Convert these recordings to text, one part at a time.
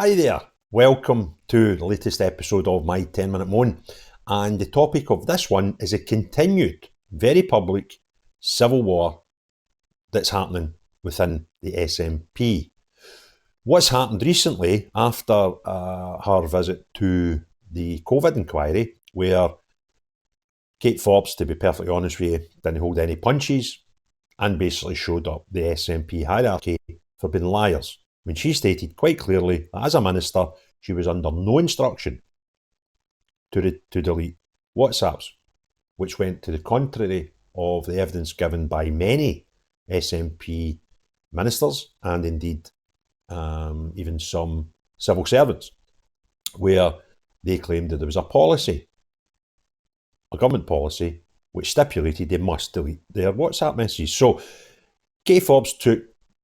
Hi there, welcome to the latest episode of my 10-minute moan, and the topic of this one is a continued, very public civil war that's happening within the SNP. What's happened recently after her visit to the COVID inquiry, where Kate Forbes, to be perfectly honest with you, didn't hold any punches and basically showed up the SNP hierarchy for being liars, when she stated quite clearly that as a minister, she was under no instruction to delete WhatsApps, which went to the contrary of the evidence given by many SNP ministers and indeed even some civil servants, where they claimed that there was a policy, a government policy, which stipulated they must delete their WhatsApp messages. So Kate Forbes took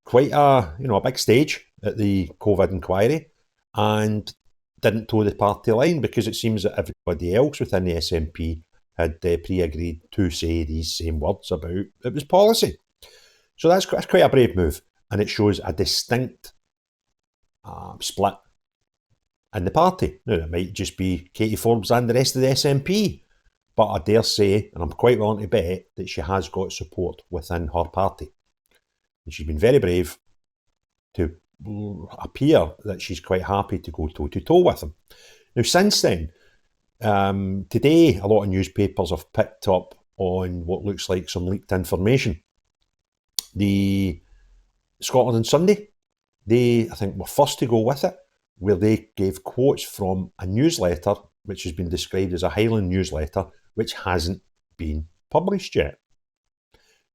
quite a big stage at the COVID inquiry and didn't toe the party line, because it seems that everybody else within the SNP had pre-agreed to say these same words about it was policy. So that's quite a brave move, and it shows a distinct split in the party. Now, it might just be Katie Forbes and the rest of the SNP, but I dare say, and I'm quite willing to bet, that she has got support within her party. And she's been very brave to appear that she's quite happy to go toe-to-toe with them. Now, since then, today, a lot of newspapers have picked up on what looks like some leaked information. The Scotland on Sunday, they, I think, were first to go with it, where they gave quotes from a newsletter which has been described as a Highland Newsletter, which hasn't been published yet.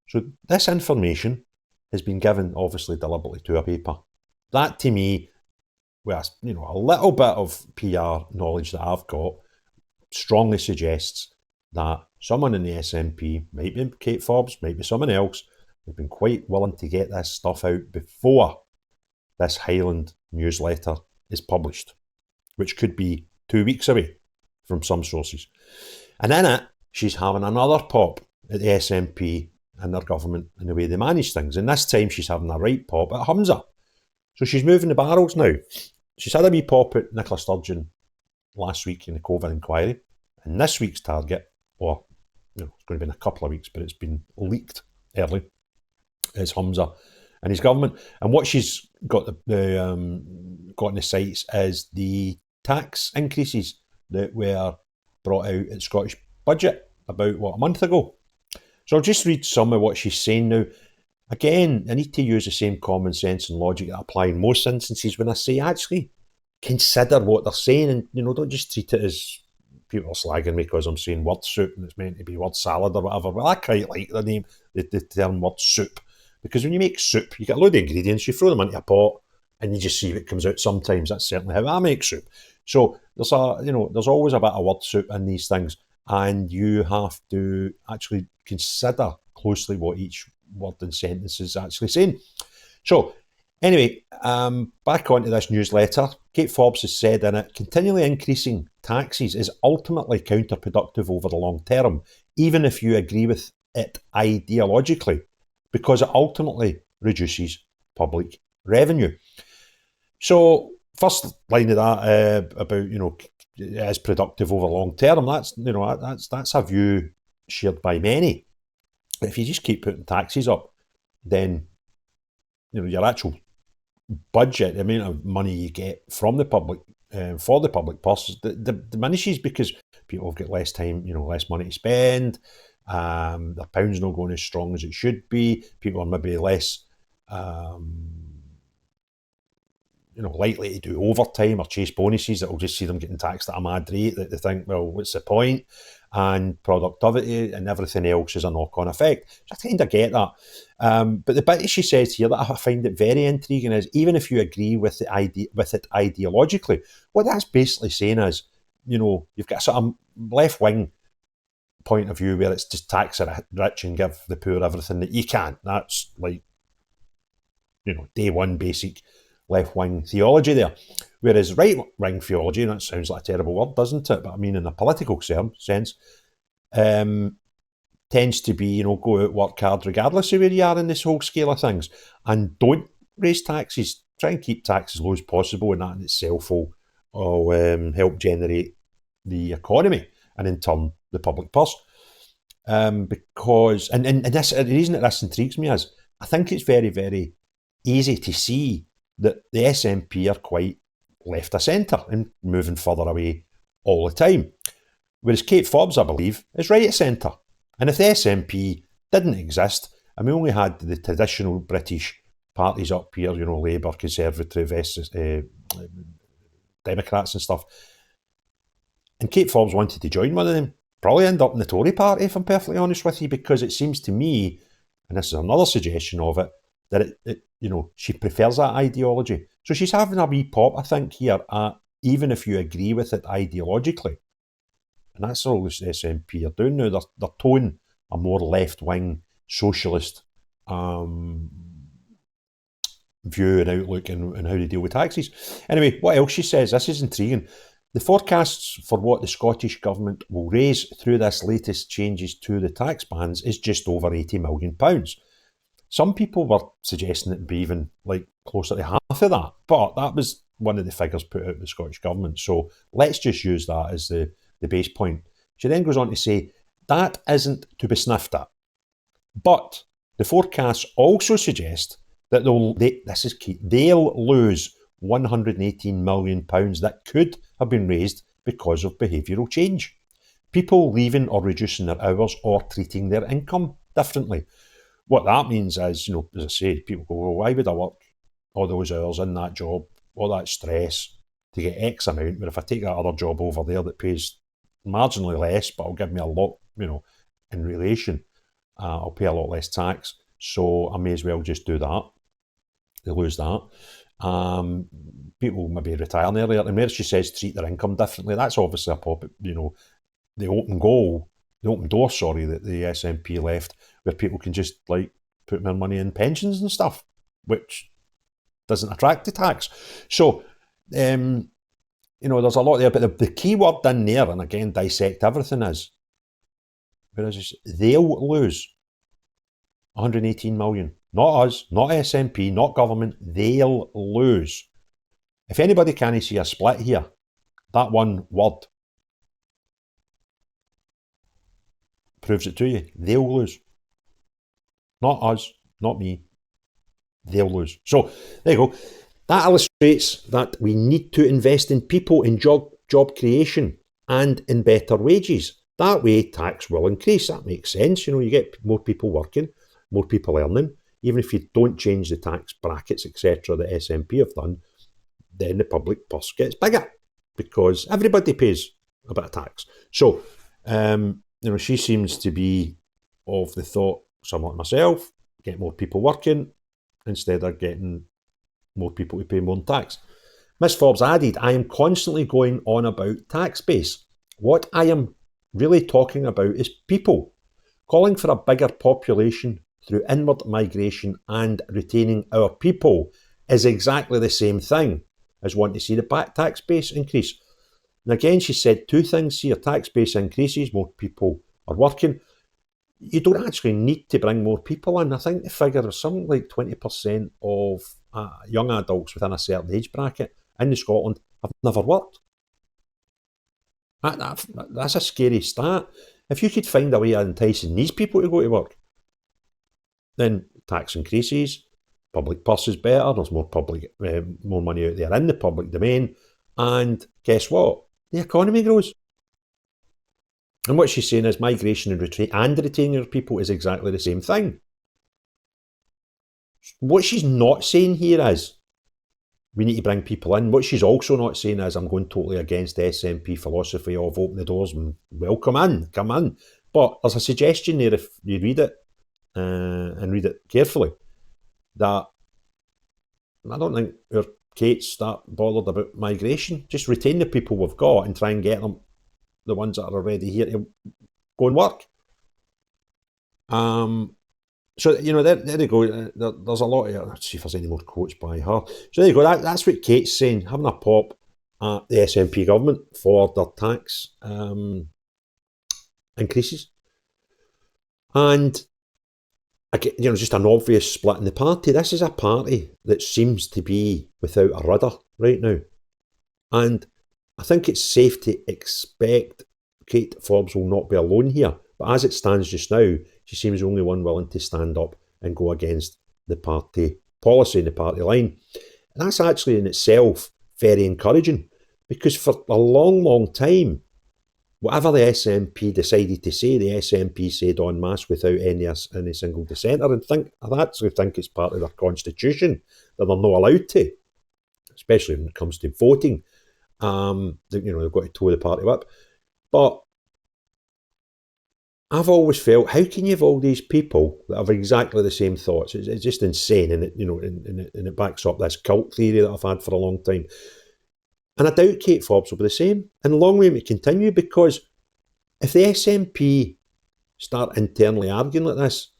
So this information has been given, obviously, deliberately to a paper. That, to me, with a little bit of PR knowledge that I've got, strongly suggests that someone in the SNP, might be Kate Forbes, might be someone else, have been quite willing to get this stuff out before this Highland Newsletter is published, which could be 2 weeks away from some sources. And in it, she's having another pop at the SNP and their government and the way they manage things. And this time she's having a right pop at Humza. So she's moving the barrels now. She's had a wee pop at Nicola Sturgeon last week in the COVID inquiry. And this week's target, or it's going to be in a couple of weeks, but it's been leaked early, is Humza and his government. And what she's got got in the sights is the tax increases that were brought out at Scottish Budget about, a month ago. So I'll just read some of what she's saying now. Again, I need to use the same common sense and logic that I apply in most instances when I say actually consider what they're saying, and don't just treat it as people are slagging me because I'm saying word soup and it's meant to be word salad or whatever. Well, I quite like the term word soup, because when you make soup, you get a load of ingredients, you throw them into a pot, and you just see what comes out sometimes. That's certainly how I make soup. So there's always a bit of word soup in these things, and you have to actually consider closely what each word and sentence is actually saying. So anyway, back onto this newsletter. Kate Forbes has said in it, continually increasing taxes is ultimately counterproductive over the long term, even if you agree with it ideologically, because it ultimately reduces public revenue. So first line of that about it is productive over long term. That's a view shared by many. If you just keep putting taxes up, then your actual budget, the amount of money you get from the public for the public purse diminishes, because people have got less time, less money to spend. Their pound's not going as strong as it should be. People are maybe less likely to do overtime or chase bonuses that will just see them getting taxed at a mad rate, that they think, well, what's the point? And productivity and everything else is a knock-on effect. So I kind of get that. But the bit she says here that I find it very intriguing is, even if you agree with it ideologically, what that's basically saying is, you've got a sort of left-wing point of view where it's just tax the rich and give the poor everything that you can. That's like, day one basic left-wing theology there. Whereas right-wing theology, and that sounds like a terrible word, doesn't it? But I mean, in a political sense, tends to be, go out, work hard, regardless of where you are in this whole scale of things, and don't raise taxes try and keep tax as low as possible, and that in itself will help generate the economy and in turn the public purse. Because this, the reason that this intrigues me is I think it's very, very easy to see that the SNP are quite left of centre and moving further away all the time. Whereas Kate Forbes, I believe, is right at centre. And if the SNP didn't exist, and we only had the traditional British parties up here, Labour, Conservative, Democrats and stuff, and Kate Forbes wanted to join one of them, probably end up in the Tory party, if I'm perfectly honest with you, because it seems to me, and this is another suggestion of it, that she prefers that ideology. So she's having a wee pop, I think, here, even if you agree with it ideologically. And that's all the SNP are doing now. They're towing a more left-wing, socialist view and outlook and how they deal with taxes. Anyway, what else she says, this is intriguing. The forecasts for what the Scottish Government will raise through this latest changes to the tax bands is just over £80 million. Some people were suggesting it would be even closer to half of that, but that was one of the figures put out by the Scottish Government. So let's just use that as the base point. She then goes on to say, that isn't to be sniffed at. But the forecasts also suggest that they'll lose £118 million that could have been raised because of behavioural change. People leaving or reducing their hours or treating their income differently. What that means is, as I say, people go, well, why would I work all those hours in that job, all that stress to get X amount, but if I take that other job over there that pays marginally less, but will give me a lot, in relation, I'll pay a lot less tax, so I may as well just do that. They lose that. People maybe retiring earlier, and where she says treat their income differently, that's obviously the open door that the SNP left, where people can just put their money in pensions and stuff, which doesn't attract the tax. So, there's a lot there, but the key word in there, and again, dissect everything is, whereas they'll lose 118 million. Not us, not SNP, not government. They'll lose. If anybody can see a split here, that one word proves it to you. They'll lose. Not us, not me. They'll lose. So, there you go. That illustrates that we need to invest in people, in job creation, and in better wages. That way, tax will increase. That makes sense. You get more people working, more people earning. Even if you don't change the tax brackets, etc., that SNP have done, then the public purse gets bigger because everybody pays a bit of tax. So, she seems to be of the thought, somewhat myself, get more people working instead of getting more people to pay more in tax. Miss Forbes added, I am constantly going on about tax base. What I am really talking about is people. Calling for a bigger population through inward migration and retaining our people is exactly the same thing as wanting to see the tax base increase. And again, she said two things here. Tax base increases, more people are working. You don't actually need to bring more people in. I think the figure is something like 20% of young adults within a certain age bracket in Scotland have never worked. That's a scary stat. If you could find a way of enticing these people to go to work, then tax increases, public purse is better, there's more money out there in the public domain, and guess what? The economy grows. And what she's saying is migration and retaining your people is exactly the same thing. What she's not saying here is we need to bring people in. What she's also not saying is I'm going totally against the SNP philosophy of open the doors and welcome in, come in. But there's a suggestion there, if you read it and read it carefully, that I don't think our Kate's that bothered about migration. Just retain the people we've got and try and get them, the ones that are already here, to go and work. So, there you go. There's a lot of, let's see if there's any more quotes by her. So there you go. That's what Kate's saying, having a pop at the SNP government for their tax increases. And just an obvious split in the party. This is a party that seems to be without a rudder right now. And I think it's safe to expect Kate Forbes will not be alone here. But as it stands just now, she seems the only one willing to stand up and go against the party policy and the party line. And that's actually in itself very encouraging, because for a long, long time, whatever the SNP decided to say, the SNP said en masse without any single dissenter. And I actually think it's part of their constitution that they're not allowed to, especially when it comes to voting. They've got to toe the party whip. But I've always felt, how can you have all these people that have exactly the same thoughts? It's just insane, and it backs up this cult theory that I've had for a long time. And I doubt Kate Forbes will be the same. And long way to continue, because if the SNP start internally arguing like this,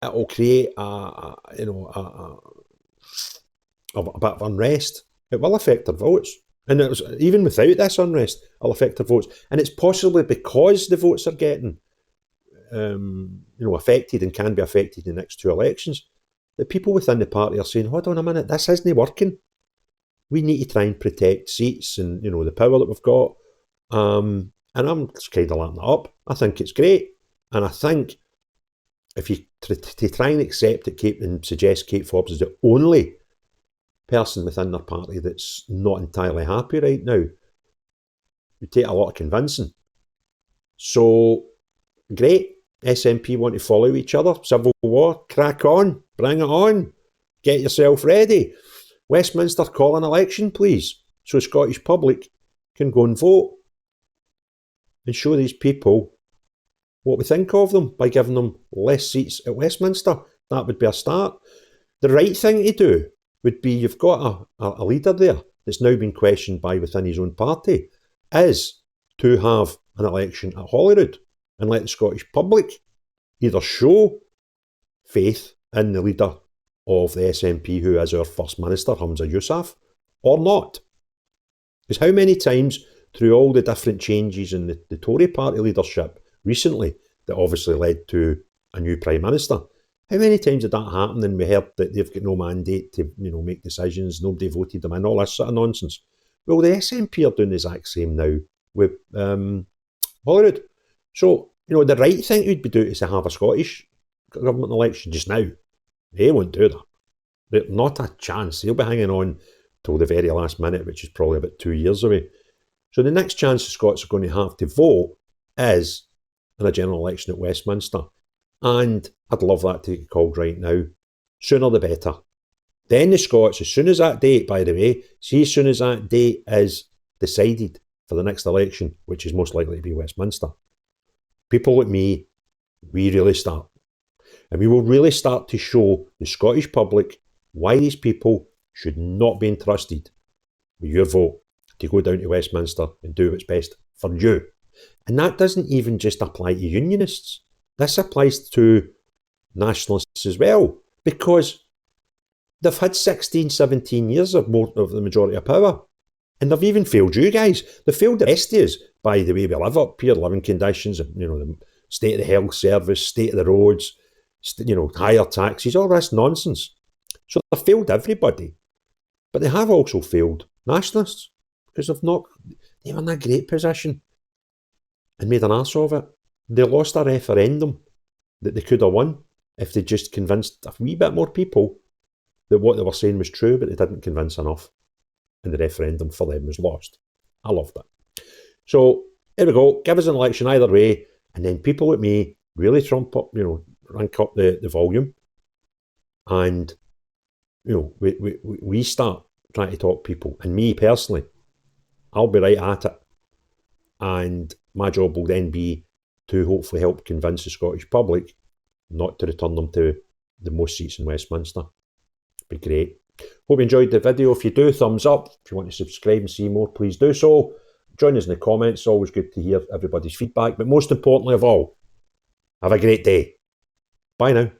it will create a bit of unrest. It will affect their votes. And even without this unrest, it'll affect their votes. And it's possibly because the votes are getting affected and can be affected in the next two elections, that people within the party are saying, hold on a minute, this isn't working. We need to try and protect seats and, the power that we've got. And I'm just kind of lapping it up. I think it's great. And I think if you to try and accept it, and suggest Kate Forbes is the only person within their party that's not entirely happy right now, would take a lot of convincing. So, great. SNP want to follow each other. Civil war, crack on, bring it on. Get yourself ready. Westminster, call an election, please, so Scottish public can go and vote and show these people what we think of them by giving them less seats at Westminster. That would be a start. The right thing to do would be, you've got a leader there that's now been questioned by within his own party, is to have an election at Holyrood and let the Scottish public either show faith in the leader of the SNP, who is our First Minister, Humza Yousaf, or not. Because how many times through all the different changes in the Tory party leadership recently that obviously led to a new Prime Minister, how many times did that happen and we heard that they've got no mandate to make decisions, nobody voted them in, all this sort of nonsense? Well, the SNP are doing the exact same now with Holyrood. So, the right thing would be doing is to have a Scottish government election just now. They won't do that. They're not a chance. They'll be hanging on till the very last minute, which is probably about 2 years away. So the next chance the Scots are going to have to vote is in a general election at Westminster. And I'd love that to get called right now. Sooner the better. Then the Scots, as soon as that date, by the way, as soon as that date is decided for the next election, which is most likely to be Westminster, people like me, we really start. And we will really start to show the Scottish public why these people should not be entrusted with your vote to go down to Westminster and do what's best for you. And that doesn't even just apply to unionists. This applies to nationalists as well, because they've had 16, 17 years of the majority of power. And they've even failed you guys. They've failed the rest of us by the way we live up here, living conditions, the state of the health service, state of the roads, higher taxes, all this nonsense. So they've failed everybody. But they have also failed nationalists, because they were in a great position and made an arse of it. They lost a referendum that they could have won if they just convinced a wee bit more people that what they were saying was true, but they didn't convince enough. And the referendum for them was lost. I loved it. So here we go. Give us an election either way, and then people like me really trump up, rank up the volume, and we start trying to talk people. And me personally, I'll be right at it, and my job will then be to hopefully help convince the Scottish public not to return them to the most seats in Westminster. It'd be great. Hope you enjoyed the video. If you do, thumbs up. If you want to subscribe and see more, please do so. Join us in the comments. It's always good to hear everybody's feedback. But most importantly of all, have a great day. Bye now.